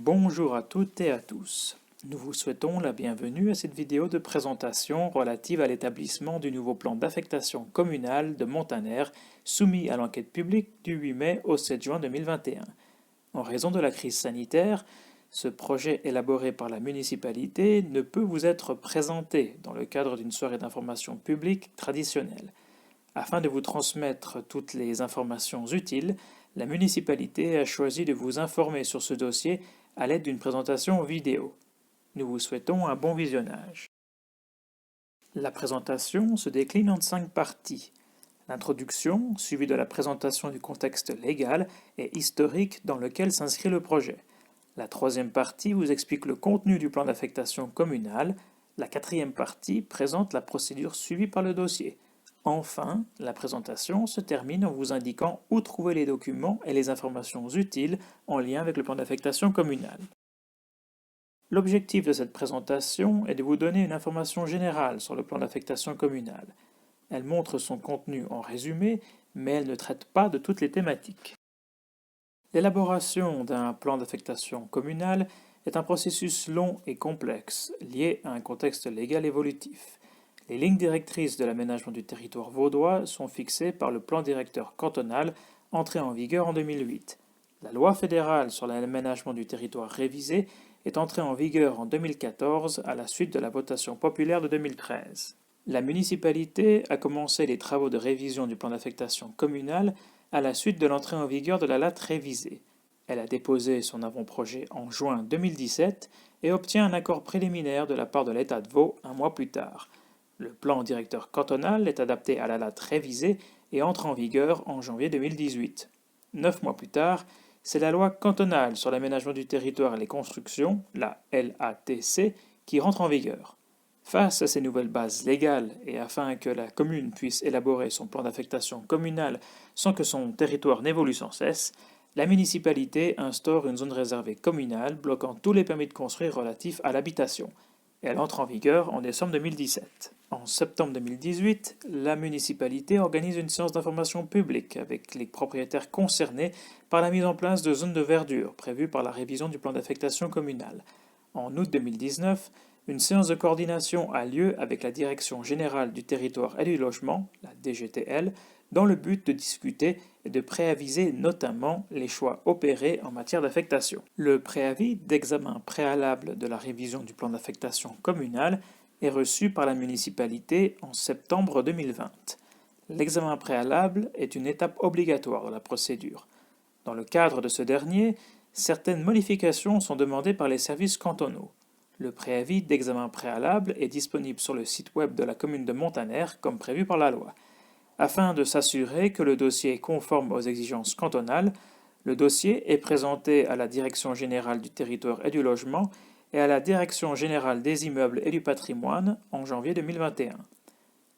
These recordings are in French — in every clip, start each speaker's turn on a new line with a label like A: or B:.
A: Bonjour à toutes et à tous. Nous vous souhaitons la bienvenue à cette vidéo de présentation relative à l'établissement du nouveau plan d'affectation communale de Montaner soumis à l'enquête publique du 8 mai au 7 juin 2021. En raison de la crise sanitaire, ce projet élaboré par la municipalité ne peut vous être présenté dans le cadre d'une soirée d'information publique traditionnelle. Afin de vous transmettre toutes les informations utiles, la municipalité a choisi de vous informer sur ce dossier à l'aide d'une présentation vidéo. Nous vous souhaitons un bon visionnage. La présentation se décline en 5 parties. L'introduction, suivie de la présentation du contexte légal et historique dans lequel s'inscrit le projet. La 3e partie vous explique le contenu du plan d'affectation communale. La 4e partie présente la procédure suivie par le dossier. Enfin, la présentation se termine en vous indiquant où trouver les documents et les informations utiles en lien avec le plan d'affectation communale. L'objectif de cette présentation est de vous donner une information générale sur le plan d'affectation communale. Elle montre son contenu en résumé, mais elle ne traite pas de toutes les thématiques. L'élaboration d'un plan d'affectation communale est un processus long et complexe, lié à un contexte légal évolutif. Les lignes directrices de l'aménagement du territoire vaudois sont fixées par le plan directeur cantonal entré en vigueur en 2008. La loi fédérale sur l'aménagement du territoire révisée est entrée en vigueur en 2014 à la suite de la votation populaire de 2013. La municipalité a commencé les travaux de révision du plan d'affectation communal à la suite de l'entrée en vigueur de la LAT révisée. Elle a déposé son avant-projet en juin 2017 et obtient un accord préliminaire de la part de l'État de Vaud un mois plus tard. Le plan directeur cantonal est adapté à la LAT révisée et entre en vigueur en janvier 2018. 9 mois plus tard, c'est la loi cantonale sur l'aménagement du territoire et les constructions, la LATC, qui rentre en vigueur. Face à ces nouvelles bases légales et afin que la commune puisse élaborer son plan d'affectation communale sans que son territoire n'évolue sans cesse, la municipalité instaure une zone réservée communale bloquant tous les permis de construire relatifs à l'habitation. Elle entre en vigueur en décembre 2017. En septembre 2018, la municipalité organise une séance d'information publique avec les propriétaires concernés par la mise en place de zones de verdure prévues par la révision du plan d'affectation communale. En août 2019, une séance de coordination a lieu avec la Direction générale du territoire et du logement, la DGTL, dans le but de discuter et de préaviser notamment les choix opérés en matière d'affectation. Le préavis d'examen préalable de la révision du plan d'affectation communale est reçu par la municipalité en septembre 2020. L'examen préalable est une étape obligatoire de la procédure. Dans le cadre de ce dernier, certaines modifications sont demandées par les services cantonaux. Le préavis d'examen préalable est disponible sur le site web de la commune de Montaner comme prévu par la loi. Afin de s'assurer que le dossier est conforme aux exigences cantonales, le dossier est présenté à la Direction générale du territoire et du logement et à la Direction générale des immeubles et du patrimoine en janvier 2021.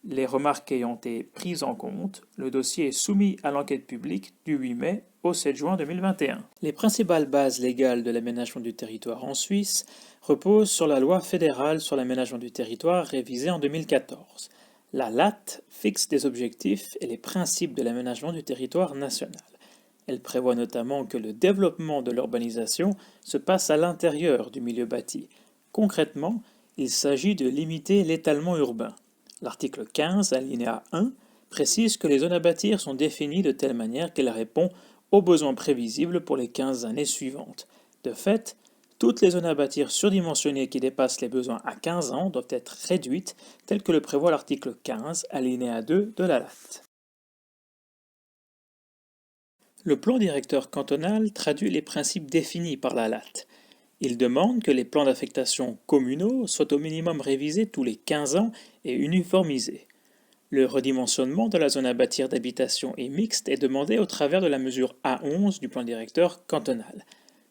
A: Les remarques ayant été prises en compte, le dossier est soumis à l'enquête publique du 8 mai au 7 juin 2021. Les principales bases légales de l'aménagement du territoire en Suisse reposent sur la loi fédérale sur l'aménagement du territoire révisée en 2014. La LAT fixe des objectifs et les principes de l'aménagement du territoire national. Elle prévoit notamment que le développement de l'urbanisation se passe à l'intérieur du milieu bâti. Concrètement, il s'agit de limiter l'étalement urbain. L'article 15, alinéa 1, précise que les zones à bâtir sont définies de telle manière qu'elles répondent aux besoins prévisibles pour les 15 années suivantes. De fait, toutes les zones à bâtir surdimensionnées qui dépassent les besoins à 15 ans doivent être réduites, tel que le prévoit l'article 15, alinéa 2 de la LAT. Le plan directeur cantonal traduit les principes définis par la LAT. Il demande que les plans d'affectation communaux soient au minimum révisés tous les 15 ans et uniformisés. Le redimensionnement de la zone à bâtir d'habitation et mixte est demandé au travers de la mesure A11 du plan directeur cantonal.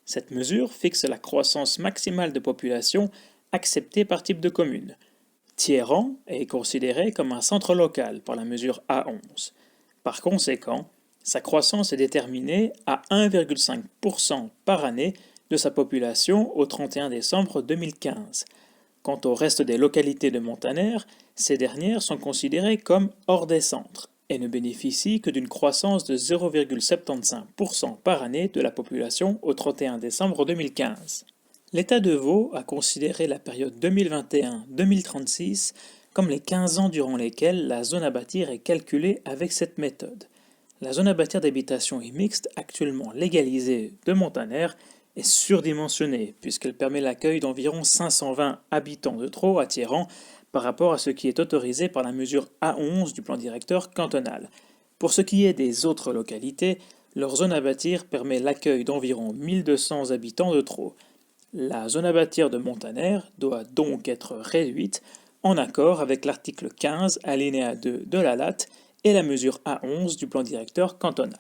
A: Cette mesure fixe la croissance maximale de population acceptée par type de commune. Thiers-Rang est considéré comme un centre local par la mesure A11. Par conséquent, sa croissance est déterminée à 1,5% par année de sa population au 31 décembre 2015. Quant au reste des localités de Montaner, ces dernières sont considérées comme hors des centres. et ne bénéficie que d'une croissance de 0,75% par année de la population au 31 décembre 2015. L'État de Vaud a considéré la période 2021-2036 comme les 15 ans durant lesquels la zone à bâtir est calculée avec cette méthode. La zone à bâtir d'habitation et mixte, actuellement légalisée de Montaner, est surdimensionnée puisqu'elle permet l'accueil d'environ 520 habitants de trop à Thiéran par rapport à ce qui est autorisé par la mesure A11 du plan directeur cantonal. Pour ce qui est des autres localités, leur zone à bâtir permet l'accueil d'environ 1200 habitants de trop. La zone à bâtir de Montaner doit donc être réduite en accord avec l'article 15 alinéa 2 de la LAT et la mesure A11 du plan directeur cantonal.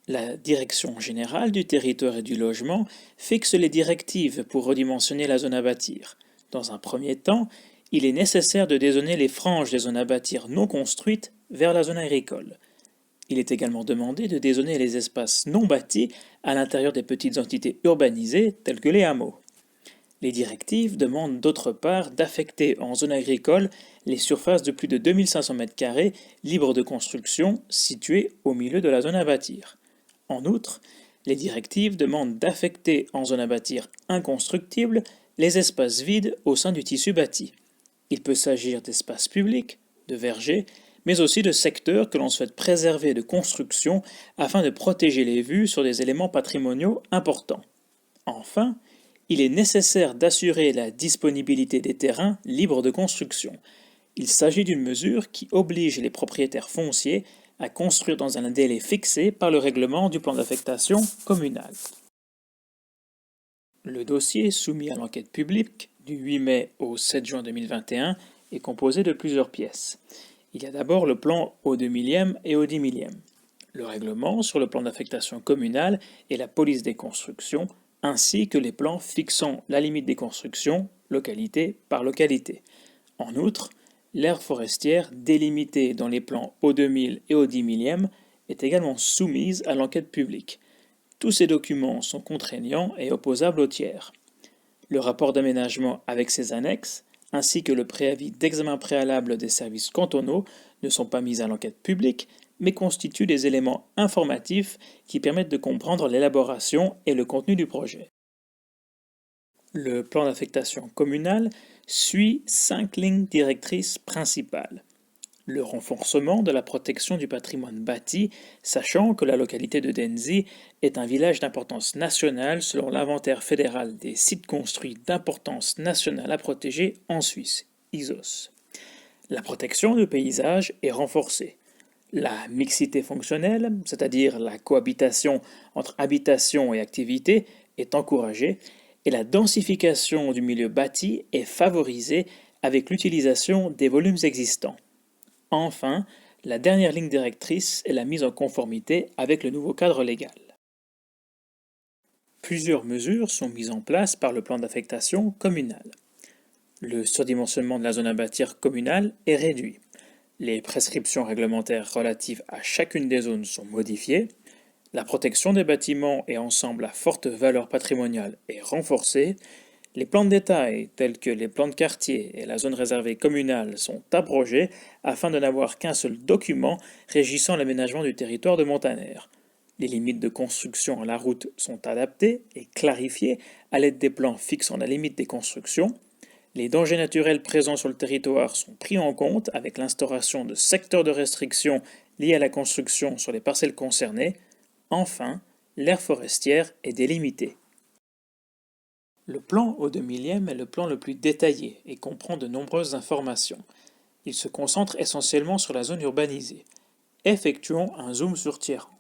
A: La Direction générale du territoire et du logement fixe les directives pour redimensionner la zone à bâtir. Dans un premier temps, il est nécessaire de dézoner les franges des zones à bâtir non construites vers la zone agricole. Il est également demandé de dézoner les espaces non bâtis à l'intérieur des petites entités urbanisées telles que les hameaux. Les directives demandent d'autre part d'affecter en zone agricole les surfaces de plus de 2500 m² libres de construction situées au milieu de la zone à bâtir. En outre, les directives demandent d'affecter en zone à bâtir inconstructible les espaces vides au sein du tissu bâti. Il peut s'agir d'espaces publics, de vergers, mais aussi de secteurs que l'on souhaite préserver de construction afin de protéger les vues sur des éléments patrimoniaux importants. Enfin, il est nécessaire d'assurer la disponibilité des terrains libres de construction. Il s'agit d'une mesure qui oblige les propriétaires fonciers à construire dans un délai fixé par le règlement du plan d'affectation communal. Le dossier soumis à l'enquête publique du 8 mai au 7 juin 2021 est composé de plusieurs pièces. Il y a d'abord le plan au 2 millième et au 10 millième, le règlement sur le plan d'affectation communale et la police des constructions, ainsi que les plans fixant la limite des constructions, localité par localité. En outre, l'aire forestière délimitée dans les plans au 2000 et au 10 millième est également soumise à l'enquête publique. Tous ces documents sont contraignants et opposables aux tiers. Le rapport d'aménagement avec ses annexes, ainsi que le préavis d'examen préalable des services cantonaux ne sont pas mis à l'enquête publique, mais constituent des éléments informatifs qui permettent de comprendre l'élaboration et le contenu du projet. Le plan d'affectation communale suit 5 lignes directrices principales. Le renforcement de la protection du patrimoine bâti, sachant que la localité de Denzi est un village d'importance nationale selon l'inventaire fédéral des sites construits d'importance nationale à protéger en Suisse, ISOS. La protection du paysage est renforcée. La mixité fonctionnelle, c'est-à-dire la cohabitation entre habitation et activité, est encouragée et la densification du milieu bâti est favorisée avec l'utilisation des volumes existants. Enfin, la dernière ligne directrice est la mise en conformité avec le nouveau cadre légal. Plusieurs mesures sont mises en place par le plan d'affectation communal. Le surdimensionnement de la zone à bâtir communale est réduit. Les prescriptions réglementaires relatives à chacune des zones sont modifiées. La protection des bâtiments et ensembles à forte valeur patrimoniale est renforcée. Les plans de détail, tels que les plans de quartier et la zone réservée communale, sont abrogés afin de n'avoir qu'un seul document régissant l'aménagement du territoire de Montaner. Les limites de construction à la route sont adaptées et clarifiées à l'aide des plans fixant la limite des constructions. Les dangers naturels présents sur le territoire sont pris en compte avec l'instauration de secteurs de restriction liés à la construction sur les parcelles concernées. Enfin, l'aire forestière est délimitée. Le plan au 2 millième est le plan le plus détaillé et comprend de nombreuses informations. Il se concentre essentiellement sur la zone urbanisée. Effectuons un zoom sur Thiéran.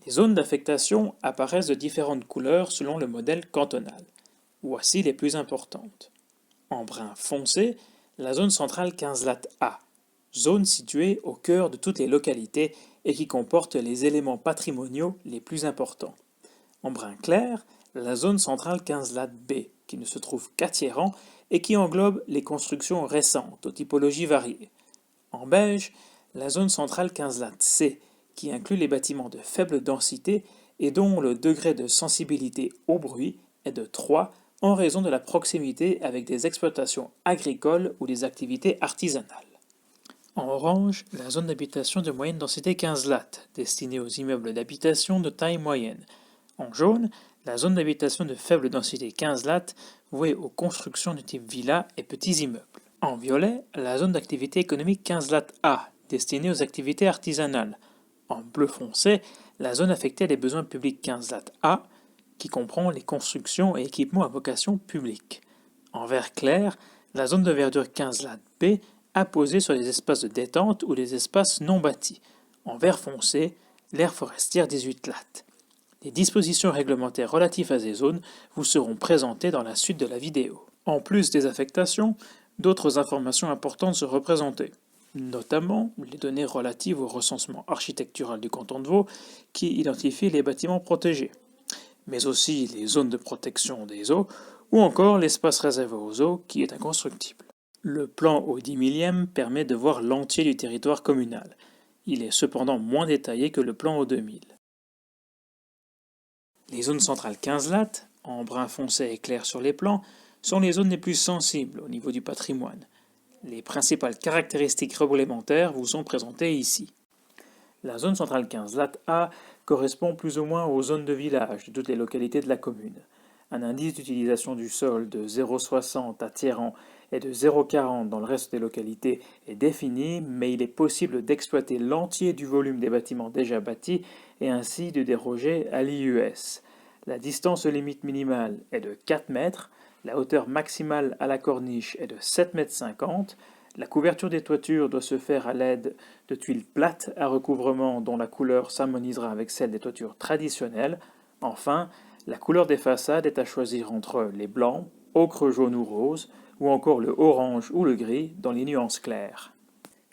A: Les zones d'affectation apparaissent de différentes couleurs selon le modèle cantonal. Voici les plus importantes. En brun foncé, la zone centrale 15 lat A, zone située au cœur de toutes les localités et qui comporte les éléments patrimoniaux les plus importants. En brun clair, la zone centrale 15 lat B, qui ne se trouve qu'à Thiéran et qui englobe les constructions récentes aux typologies variées. En beige, la zone centrale 15 lat C, qui inclut les bâtiments de faible densité et dont le degré de sensibilité au bruit est de 3 en raison de la proximité avec des exploitations agricoles ou des activités artisanales. En orange, la zone d'habitation de moyenne densité 15 lat, destinée aux immeubles d'habitation de taille moyenne. En jaune, la zone d'habitation de faible densité 15 lat, vouée aux constructions de type villa et petits immeubles. En violet, la zone d'activité économique 15 lat A, destinée aux activités artisanales. En bleu foncé, la zone affectée à des besoins publics 15 lat A, qui comprend les constructions et équipements à vocation publique. En vert clair, la zone de verdure 15 lat B, apposée sur les espaces de détente ou les espaces non bâtis. En vert foncé, l'aire forestière 18 lat. Les dispositions réglementaires relatives à ces zones vous seront présentées dans la suite de la vidéo. En plus des affectations, d'autres informations importantes se représentaient, notamment les données relatives au recensement architectural du canton de Vaud qui identifie les bâtiments protégés, mais aussi les zones de protection des eaux ou encore l'espace réservé aux eaux qui est inconstructible. Le plan au 10 millième permet de voir l'entier du territoire communal. Il est cependant moins détaillé que le plan au 2000. Les zones centrales 15 lat, en brun foncé et clair sur les plans, sont les zones les plus sensibles au niveau du patrimoine. Les principales caractéristiques réglementaires vous sont présentées ici. La zone centrale 15 lat A correspond plus ou moins aux zones de village de toutes les localités de la commune. Un indice d'utilisation du sol de 0,60 à Thierrens et de 0,40 dans le reste des localités est défini, mais il est possible d'exploiter l'entier du volume des bâtiments déjà bâtis et ainsi de déroger à l'IUS. La distance limite minimale est de 4 mètres, la hauteur maximale à la corniche est de 7,50 m, la couverture des toitures doit se faire à l'aide de tuiles plates à recouvrement dont la couleur s'harmonisera avec celle des toitures traditionnelles. Enfin, la couleur des façades est à choisir entre les blancs, ocre jaune ou rose, ou encore le orange ou le gris dans les nuances claires.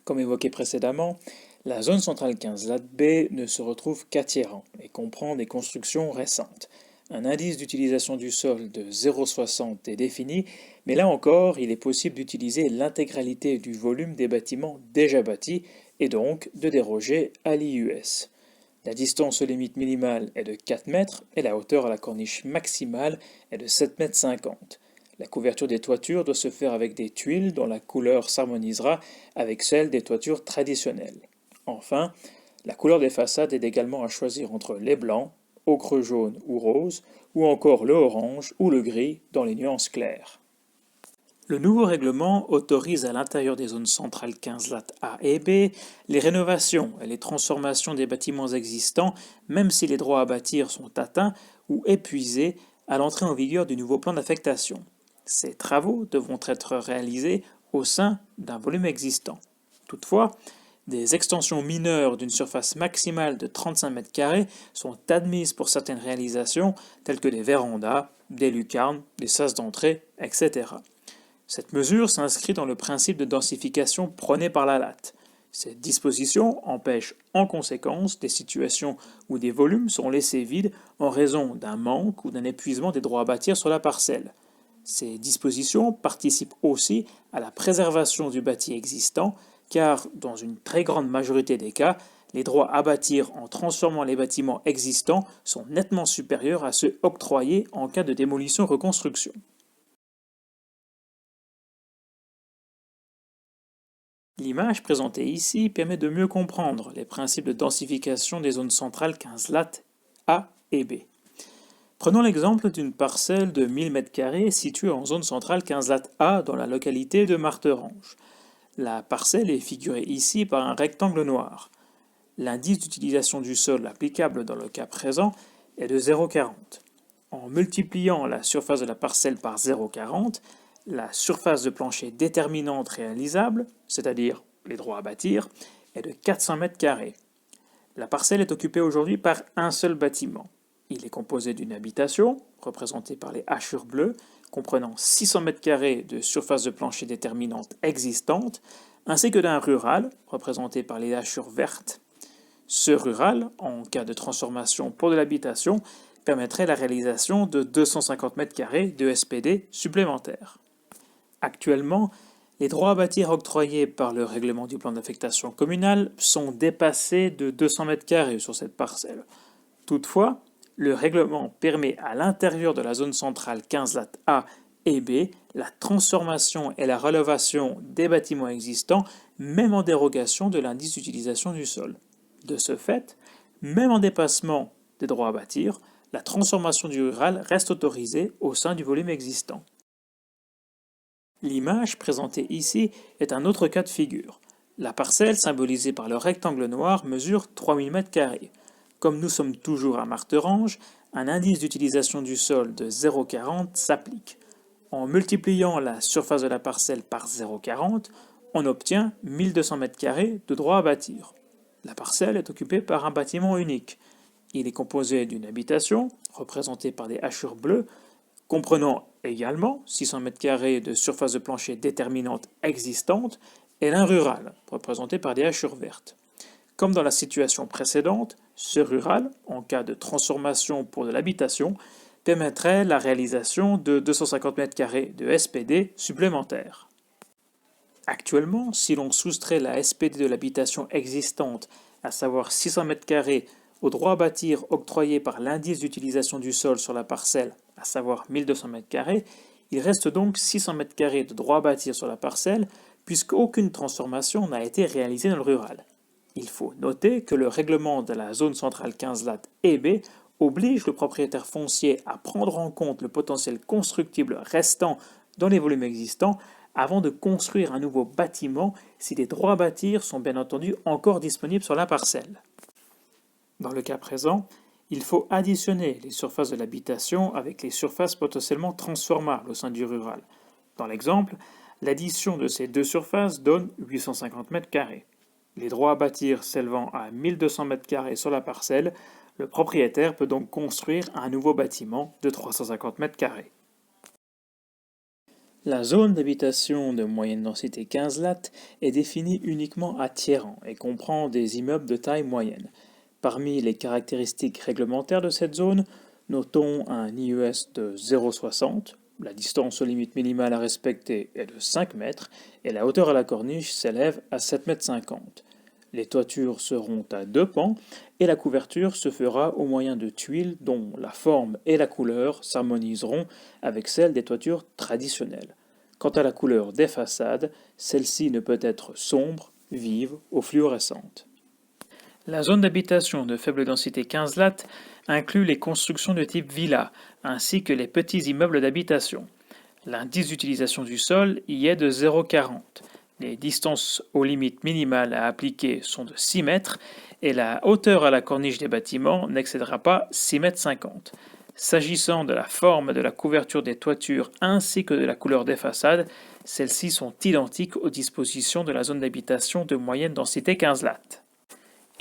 A: Comme évoqué précédemment, la zone centrale 15 lat B ne se retrouve qu'à Thierrens et comprend des constructions récentes. Un indice d'utilisation du sol de 0,60 est défini, mais là encore, il est possible d'utiliser l'intégralité du volume des bâtiments déjà bâtis et donc de déroger à l'IUS. La distance limite minimale est de 4 mètres et la hauteur à la corniche maximale est de 7,50 m. La couverture des toitures doit se faire avec des tuiles dont la couleur s'harmonisera avec celle des toitures traditionnelles. Enfin, la couleur des façades est également à choisir entre les blancs, ocre jaune ou rose, ou encore le orange ou le gris dans les nuances claires. Le nouveau règlement autorise à l'intérieur des zones centrales 15 lat A et B les rénovations et les transformations des bâtiments existants, même si les droits à bâtir sont atteints ou épuisés à l'entrée en vigueur du nouveau plan d'affectation. Ces travaux devront être réalisés au sein d'un volume existant. Toutefois, des extensions mineures d'une surface maximale de 35 m² sont admises pour certaines réalisations telles que des vérandas, des lucarnes, des sas d'entrée, etc. Cette mesure s'inscrit dans le principe de densification prôné par la LAT. Cette disposition empêche en conséquence des situations où des volumes sont laissés vides en raison d'un manque ou d'un épuisement des droits à bâtir sur la parcelle. Ces dispositions participent aussi à la préservation du bâti existant, car dans une très grande majorité des cas, les droits à bâtir en transformant les bâtiments existants sont nettement supérieurs à ceux octroyés en cas de démolition-reconstruction. L'image présentée ici permet de mieux comprendre les principes de densification des zones centrales 15 lat A et B. Prenons l'exemple d'une parcelle de 1000 m² située en zone centrale 15 lat A dans la localité de Marterange. La parcelle est figurée ici par un rectangle noir. L'indice d'utilisation du sol applicable dans le cas présent est de 0,40. En multipliant la surface de la parcelle par 0,40, la surface de plancher déterminante réalisable, c'est-à-dire les droits à bâtir, est de 400 m². La parcelle est occupée aujourd'hui par un seul bâtiment. Il est composé d'une habitation, représentée par les hachures bleues, comprenant 600 m² de surface de plancher déterminante existante, ainsi que d'un rural, représenté par les hachures vertes. Ce rural, en cas de transformation pour de l'habitation, permettrait la réalisation de 250 m² de SPD supplémentaires. Actuellement, les droits à bâtir octroyés par le règlement du plan d'affectation communale sont dépassés de 200 m² sur cette parcelle. Toutefois, le règlement permet à l'intérieur de la zone centrale 15 lat A et B, la transformation et la relevation des bâtiments existants, même en dérogation de l'indice d'utilisation du sol. De ce fait, même en dépassement des droits à bâtir, la transformation du rural reste autorisée au sein du volume existant. L'image présentée ici est un autre cas de figure. La parcelle, symbolisée par le rectangle noir, mesure 3000 m². Comme nous sommes toujours à Marterange, un indice d'utilisation du sol de 0,40 s'applique. En multipliant la surface de la parcelle par 0,40, on obtient 1200 m² de droit à bâtir. La parcelle est occupée par un bâtiment unique. Il est composé d'une habitation, représentée par des hachures bleues, comprenant également 600 m² de surface de plancher déterminante existante, et d'un rural, représenté par des hachures vertes. Comme dans la situation précédente, ce rural, en cas de transformation pour de l'habitation, permettrait la réalisation de 250 m² de SPD supplémentaires. Actuellement, si l'on soustrait la SPD de l'habitation existante, à savoir 600 m², au droit à bâtir octroyé par l'indice d'utilisation du sol sur la parcelle, à savoir 1200 m², il reste donc 600 m² de droit à bâtir sur la parcelle, puisqu'aucune transformation n'a été réalisée dans le rural. Il faut noter que le règlement de la zone centrale 15 lat et B oblige le propriétaire foncier à prendre en compte le potentiel constructible restant dans les volumes existants avant de construire un nouveau bâtiment si les droits à bâtir sont bien entendu encore disponibles sur la parcelle. Dans le cas présent, il faut additionner les surfaces de l'habitation avec les surfaces potentiellement transformables au sein du rural. Dans l'exemple, l'addition de ces deux surfaces donne 850 m². Les droits à bâtir s'élevant à 1200 m² sur la parcelle, le propriétaire peut donc construire un nouveau bâtiment de 350 m². La zone d'habitation de moyenne densité 15 lat est définie uniquement à tiers-rang et comprend des immeubles de taille moyenne. Parmi les caractéristiques réglementaires de cette zone, notons un IES de 0,60, la distance aux limites minimales à respecter est de 5 mètres et la hauteur à la corniche s'élève à 7,50 m. Les toitures seront à deux pans et la couverture se fera au moyen de tuiles dont la forme et la couleur s'harmoniseront avec celle des toitures traditionnelles. Quant à la couleur des façades, celle-ci ne peut être sombre, vive ou fluorescente. La zone d'habitation de faible densité 15 lat inclut les constructions de type villa, ainsi que les petits immeubles d'habitation. L'indice d'utilisation du sol y est de 0,40. Les distances aux limites minimales à appliquer sont de 6 mètres et la hauteur à la corniche des bâtiments n'excédera pas 6,50 m. S'agissant de la forme de la couverture des toitures ainsi que de la couleur des façades, celles-ci sont identiques aux dispositions de la zone d'habitation de moyenne densité 15 lat.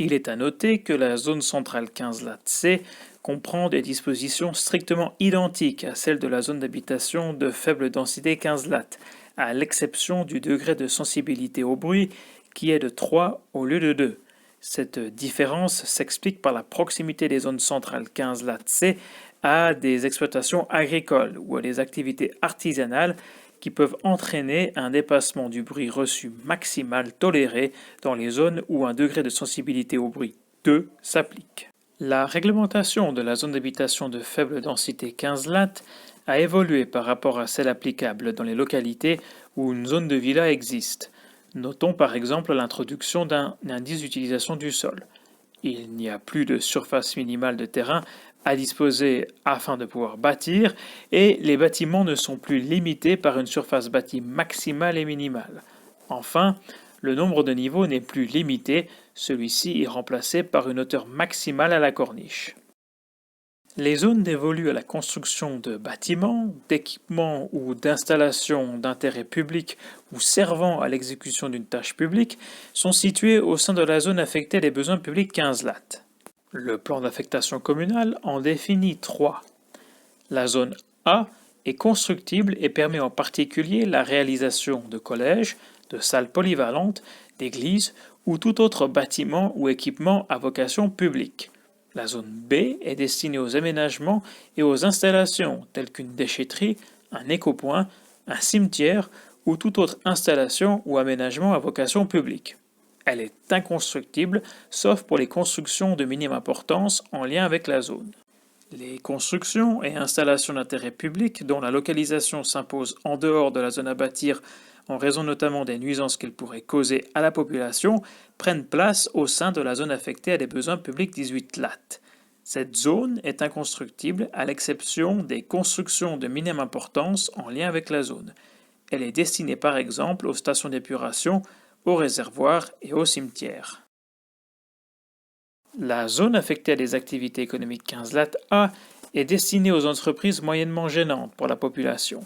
A: Il est à noter que la zone centrale 15 lat C comprend des dispositions strictement identiques à celles de la zone d'habitation de faible densité 15 lat, à l'exception du degré de sensibilité au bruit qui est de 3 au lieu de 2. Cette différence s'explique par la proximité des zones centrales 15 lat C à des exploitations agricoles ou à des activités artisanales qui peuvent entraîner un dépassement du bruit reçu maximal toléré dans les zones où un degré de sensibilité au bruit 2 s'applique. La réglementation de la zone d'habitation de faible densité 15 lat a évolué par rapport à celle applicable dans les localités où une zone de villa existe. Notons par exemple l'introduction d'un indice d'utilisation du sol. Il n'y a plus de surface minimale de terrain à disposer afin de pouvoir bâtir et les bâtiments ne sont plus limités par une surface bâtie maximale et minimale. Enfin, le nombre de niveaux n'est plus limité, celui-ci est remplacé par une hauteur maximale à la corniche. Les zones dévolues à la construction de bâtiments, d'équipements ou d'installations d'intérêt public ou servant à l'exécution d'une tâche publique sont situées au sein de la zone affectée des besoins publics 15 lat. Le plan d'affectation communale en définit 3. La zone A est constructible et permet en particulier la réalisation de collèges, de salles polyvalentes, d'églises ou tout autre bâtiment ou équipement à vocation publique. La zone B est destinée aux aménagements et aux installations telles qu'une déchetterie, un écopoint, un cimetière ou toute autre installation ou aménagement à vocation publique. Elle est inconstructible, sauf pour les constructions de minime importance en lien avec la zone. Les constructions et installations d'intérêt public dont la localisation s'impose en dehors de la zone à bâtir en raison notamment des nuisances qu'elles pourraient causer à la population prennent place au sein de la zone affectée à des besoins publics 18 lat. Cette zone est inconstructible à l'exception des constructions de minime importance en lien avec la zone. Elle est destinée par exemple aux stations d'épuration, aux réservoirs et aux cimetières. La zone affectée à des activités économiques 15 lat A est destinée aux entreprises moyennement gênantes pour la population.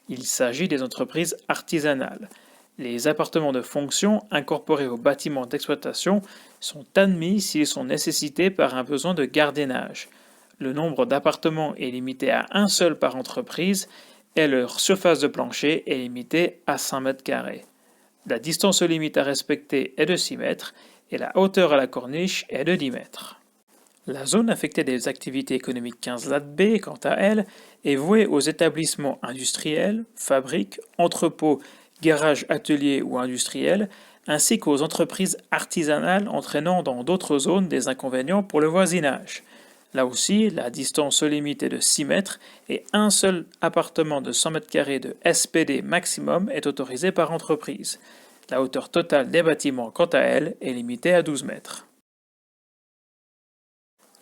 A: Il s'agit des entreprises artisanales. Les appartements de fonction incorporés aux bâtiments d'exploitation sont admis s'ils sont nécessités par un besoin de gardiennage. Le nombre d'appartements est limité à un seul par entreprise et leur surface de plancher est limitée à 100 m². La distance limite à respecter est de 6 mètres et la hauteur à la corniche est de 10 mètres. La zone affectée des activités économiques 15 lat B, quant à elle, est vouée aux établissements industriels, fabriques, entrepôts, garages, ateliers ou industriels, ainsi qu'aux entreprises artisanales entraînant dans d'autres zones des inconvénients pour le voisinage. Là aussi, la distance limite est de 6 mètres et un seul appartement de 100 m² de SPD maximum est autorisé par entreprise. La hauteur totale des bâtiments, quant à elle, est limitée à 12 mètres.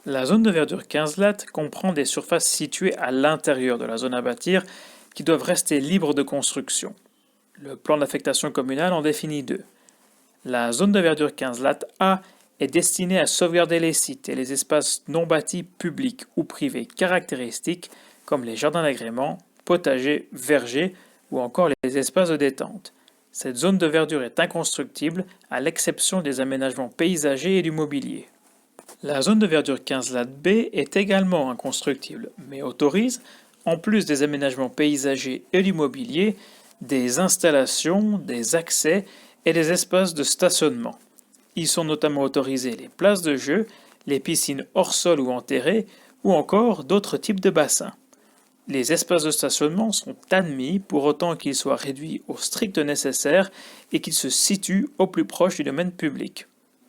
A: La zone de verdure 15 lat comprend des surfaces situées à l'intérieur de la zone à bâtir qui doivent rester libres de construction. Le plan d'affectation communale en définit deux. La zone de verdure 15 lat A est destinée à sauvegarder les sites et les espaces non bâtis publics ou privés caractéristiques comme les jardins d'agrément, potagers, vergers ou encore les espaces de détente. Cette zone de verdure est inconstructible à l'exception des aménagements paysagers et du mobilier. La zone de verdure 15 lat B est également inconstructible, mais autorise, en plus des aménagements paysagers et du mobilier, des installations, des accès et des espaces de stationnement. Ils sont notamment autorisés les places de jeu, les piscines hors sol ou enterrées, ou encore d'autres types de bassins. Les espaces de stationnement sont admis pour autant qu'ils soient réduits au strict nécessaire et qu'ils se situent au plus proche du domaine public.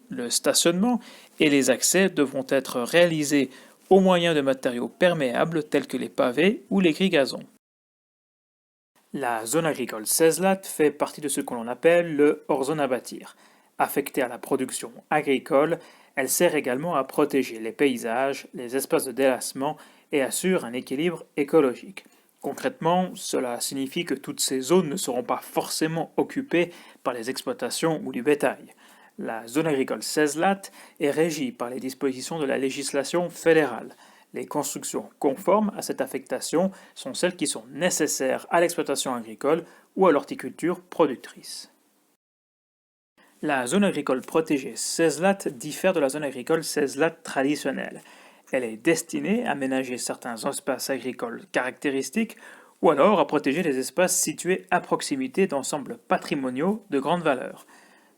A: Le stationnement et les accès devront être réalisés au moyen de matériaux perméables tels que les pavés ou les gris-gazons. La zone agricole 16 lat fait partie de ce que l'on appelle le hors-zone à bâtir. Affectée à la production agricole, elle sert également à protéger les paysages, les espaces de délassement et assure un équilibre écologique. Concrètement, cela signifie que toutes ces zones ne seront pas forcément occupées par les exploitations ou du bétail. La zone agricole 16 lat est régie par les dispositions de la législation fédérale. Les constructions conformes à cette affectation sont celles qui sont nécessaires à l'exploitation agricole ou à l'horticulture productrice. La zone agricole protégée 16 lat diffère de la zone agricole 16 lat traditionnelle. Elle est destinée à aménager certains espaces agricoles caractéristiques ou alors à protéger les espaces situés à proximité d'ensembles patrimoniaux de grande valeur.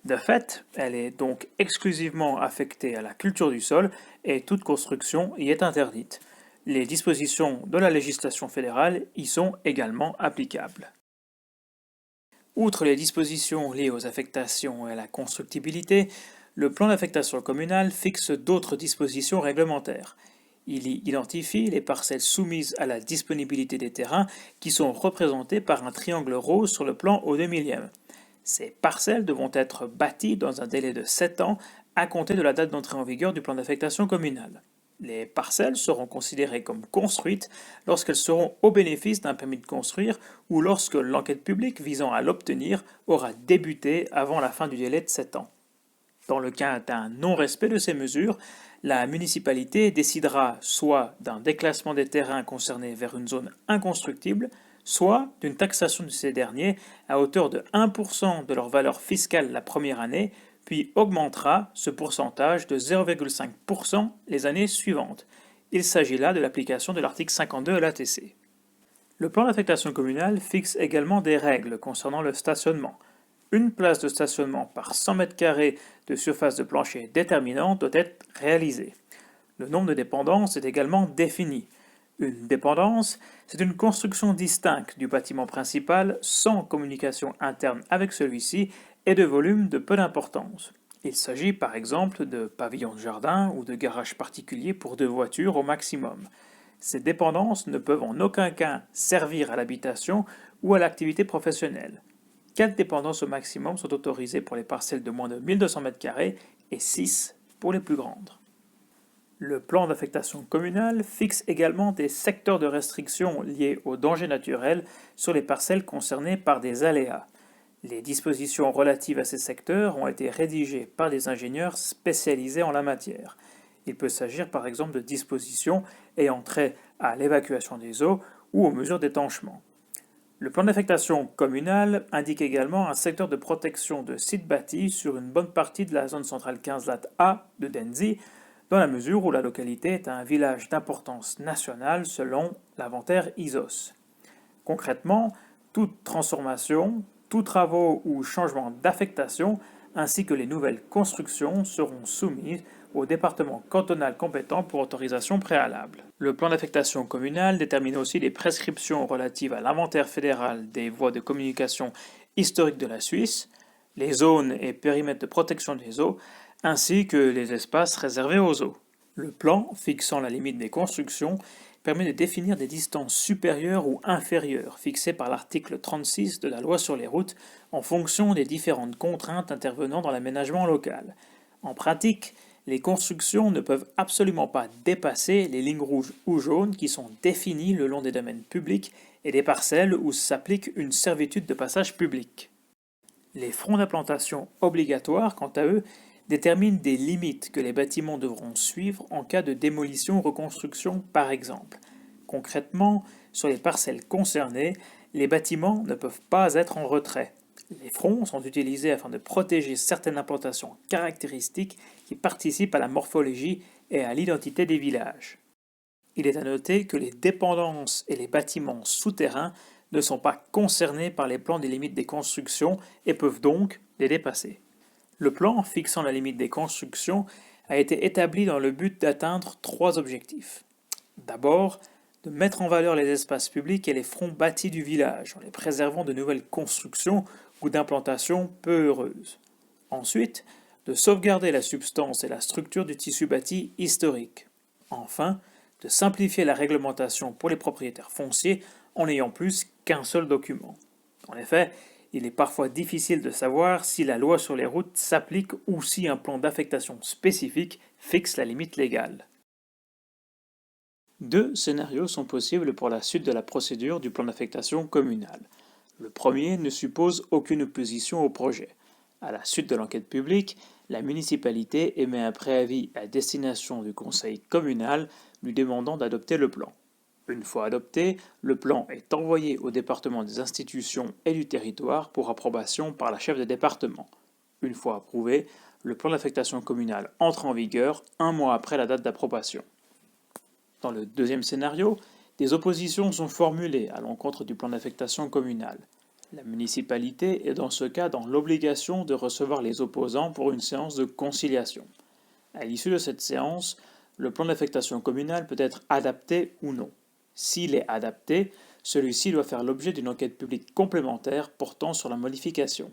A: De fait, elle est donc exclusivement affectée à la culture du sol et toute construction y est interdite. Les dispositions de la législation fédérale y sont également applicables. Outre les dispositions liées aux affectations et à la constructibilité, le plan d'affectation communale fixe d'autres dispositions réglementaires. Il y identifie les parcelles soumises à la disponibilité des terrains qui sont représentées par un triangle rose sur le plan au 2/1000. Ces parcelles devront être bâties dans un délai de 7 ans à compter de la date d'entrée en vigueur du plan d'affectation communale. Les parcelles seront considérées comme construites lorsqu'elles seront au bénéfice d'un permis de construire ou lorsque l'enquête publique visant à l'obtenir aura débuté avant la fin du délai de 7 ans. Dans le cas d'un non-respect de ces mesures, la municipalité décidera soit d'un déclassement des terrains concernés vers une zone inconstructible, soit d'une taxation de ces derniers à hauteur de 1% de leur valeur fiscale la première année, puis augmentera ce pourcentage de 0,5% les années suivantes. Il s'agit là de l'application de l'article 52 de l'ATC. Le plan d'affectation communale fixe également des règles concernant le stationnement. Une place de stationnement par 100 m² de surface de plancher déterminante doit être réalisée. Le nombre de dépendances est également défini. Une dépendance, c'est une construction distincte du bâtiment principal sans communication interne avec celui-ci et de volume de peu d'importance. Il s'agit par exemple de pavillons de jardin ou de garages particuliers pour 2 voitures au maximum. Ces dépendances ne peuvent en aucun cas servir à l'habitation ou à l'activité professionnelle. 4 dépendances au maximum sont autorisées pour les parcelles de moins de 1200 m² et 6 pour les plus grandes. Le plan d'affectation communale fixe également des secteurs de restriction liés aux dangers naturels sur les parcelles concernées par des aléas. Les dispositions relatives à ces secteurs ont été rédigées par des ingénieurs spécialisés en la matière. Il peut s'agir par exemple de dispositions ayant trait à l'évacuation des eaux ou aux mesures d'étanchement. Le plan d'affectation communale indique également un secteur de protection de sites bâtis sur une bonne partie de la zone centrale 15 lat A de Denzi, dans la mesure où la localité est un village d'importance nationale selon l'inventaire ISOS. Concrètement, toute transformation, tous travaux ou changements d'affectation, ainsi que les nouvelles constructions seront soumises au département cantonal compétent pour autorisation préalable. Le plan d'affectation communale détermine aussi les prescriptions relatives à l'inventaire fédéral des voies de communication historiques de la Suisse, les zones et périmètres de protection des eaux, ainsi que les espaces réservés aux eaux. Le plan, fixant la limite des constructions, permet de définir des distances supérieures ou inférieures fixées par l'article 36 de la loi sur les routes en fonction des différentes contraintes intervenant dans l'aménagement local. En pratique, les constructions ne peuvent absolument pas dépasser les lignes rouges ou jaunes qui sont définies le long des domaines publics et des parcelles où s'applique une servitude de passage public. Les fronts d'implantation obligatoires, quant à eux, déterminent des limites que les bâtiments devront suivre en cas de démolition ou reconstruction par exemple. Concrètement, sur les parcelles concernées, les bâtiments ne peuvent pas être en retrait. Les fronts sont utilisés afin de protéger certaines implantations caractéristiques qui participent à la morphologie et à l'identité des villages. Il est à noter que les dépendances et les bâtiments souterrains ne sont pas concernés par les plans des limites des constructions et peuvent donc les dépasser. Le plan fixant la limite des constructions a été établi dans le but d'atteindre 3 objectifs. D'abord, de mettre en valeur les espaces publics et les fronts bâtis du village en les préservant de nouvelles constructions ou d'implantations peu heureuses. Ensuite, de sauvegarder la substance et la structure du tissu bâti historique. Enfin, de simplifier la réglementation pour les propriétaires fonciers en n'ayant plus qu'un seul document. En effet, il est parfois difficile de savoir si la loi sur les routes s'applique ou si un plan d'affectation spécifique fixe la limite légale. 2 scénarios sont possibles pour la suite de la procédure du plan d'affectation communale. Le premier ne suppose aucune opposition au projet. À la suite de l'enquête publique, la municipalité émet un préavis à destination du conseil communal lui demandant d'adopter le plan. Une fois adopté, le plan est envoyé au département des institutions et du territoire pour approbation par la chef de département. Une fois approuvé, le plan d'affectation communale entre en vigueur 1 mois après la date d'approbation. Dans le deuxième scénario, des oppositions sont formulées à l'encontre du plan d'affectation communale. La municipalité est dans ce cas dans l'obligation de recevoir les opposants pour une séance de conciliation. À l'issue de cette séance, le plan d'affectation communale peut être adapté ou non. S'il est adapté, celui-ci doit faire l'objet d'une enquête publique complémentaire portant sur la modification.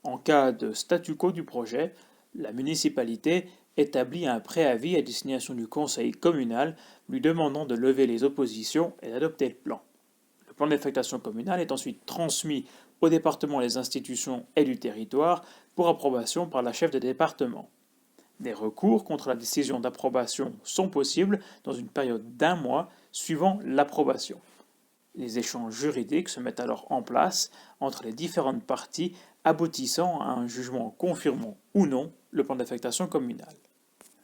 A: En cas de statu quo du projet, la municipalité établit un préavis à destination du conseil communal lui demandant de lever les oppositions et d'adopter le plan. Le plan d'affectation communale est ensuite transmis au département des institutions et du territoire pour approbation par la chef de département. Des recours contre la décision d'approbation sont possibles dans une période d'1 mois suivant l'approbation. Les échanges juridiques se mettent alors en place entre les différentes parties aboutissant à un jugement confirmant ou non le plan d'affectation communale.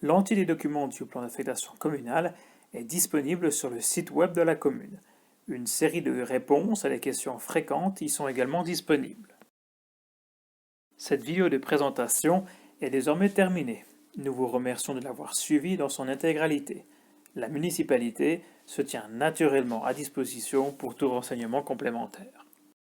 A: L'entier des documents du plan d'affectation communale est disponible sur le site web de la commune. Une série de réponses à des questions fréquentes y sont également disponibles. Cette vidéo de présentation est désormais terminée. Nous vous remercions de l'avoir suivi dans son intégralité. La municipalité se tient naturellement à disposition pour tout renseignement complémentaire.